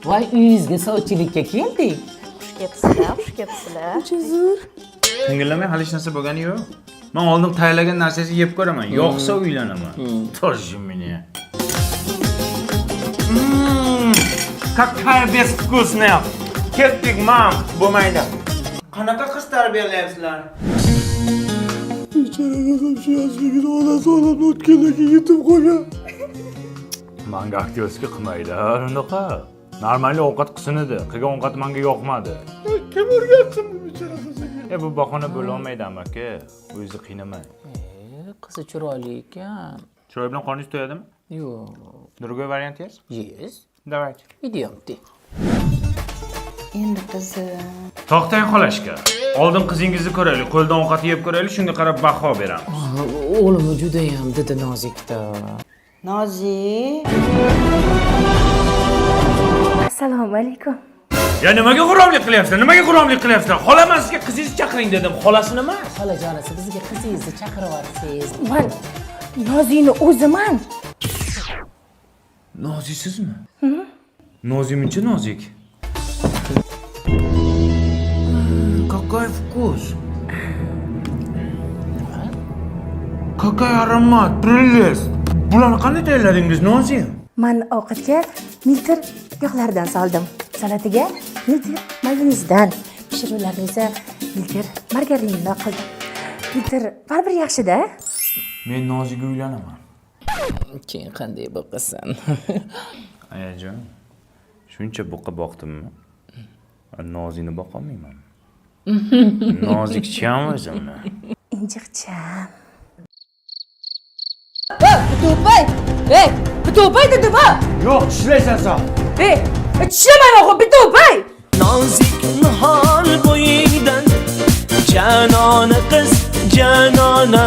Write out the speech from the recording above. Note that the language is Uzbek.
Voy, uyingizga sovchilikka keldik. Xush kelibsizlar, xush kelibsizlar. Uzr. Tingillamay hali hech narsa bo'lgani yo'q. Men oldin tayyorlagan narsasini yeb ko'raman. Yo'qsa uylanaman. Тоже мне. Какая безвкусная. Ketdik, mam, bo'lmaydi. Qanaqa qiz tarbiyalayapsizlar? Bechoraga ham shu yoshligida onasi olamdan o'tgandan keyin yetib qolgan. Menga aktyorska qilmaydi, unaqa. Normal ovqat qilsin edi. Qilgan ovqat menga yoqmadi. Kim o'rgatsin bu bechora qiziga? Bu bahona bo'la olmaydi, amaki. O'zingizni qiynamang. Qizi chiroyli ekan. Chiroy bilan qoningiz to'yadimi? Yo'q. Другой вариант есть? Yes. Давайте. Idiyomti. Endi qizim. To'xtang xolashka. Oldin qizingizni ko'raylik, qo'ldan ovqat yeb ko'raylik, shunga qarab baho beramiz. O'g'lim juda ham didi nozikda. Nozik. Assalomu alaykum. Ya nimaga g'uromlik qilyapsan? Nimaga g'uromlik qilyapsan? Xolaman sizga qizingizni chaqiring dedim. Xolasini emas. Xolajonasi bizga qizingizni chaqiryapsiz. Men Nozikni o'ziman. Noziksizmi? Nozimincha nozik. Какой вкус! Какой аромат! Прелесть! Bularni qanday tayyorladingiz, Nozik? Men ovqatga miltir yog'lardan soldim. Salatiga miltir mayonezdan, pishiruvlarni esa miltir margarindan qildim. Miltir baribir yaxshi-da. Men Nozikga uylanaman. Keyin qanday boqasan? Ayajon, shuncha buqa boqdimmi? Nozikni boqolmayman. Nozikcham o'zimni. Injiqcham. To'pay! Ey, to'pay dedim-a? Yo'q, tishlaysan sen. Ey, tishlamayman, o'g'lim, to'pay! Nozik nihol bo'yidan janona qiz janona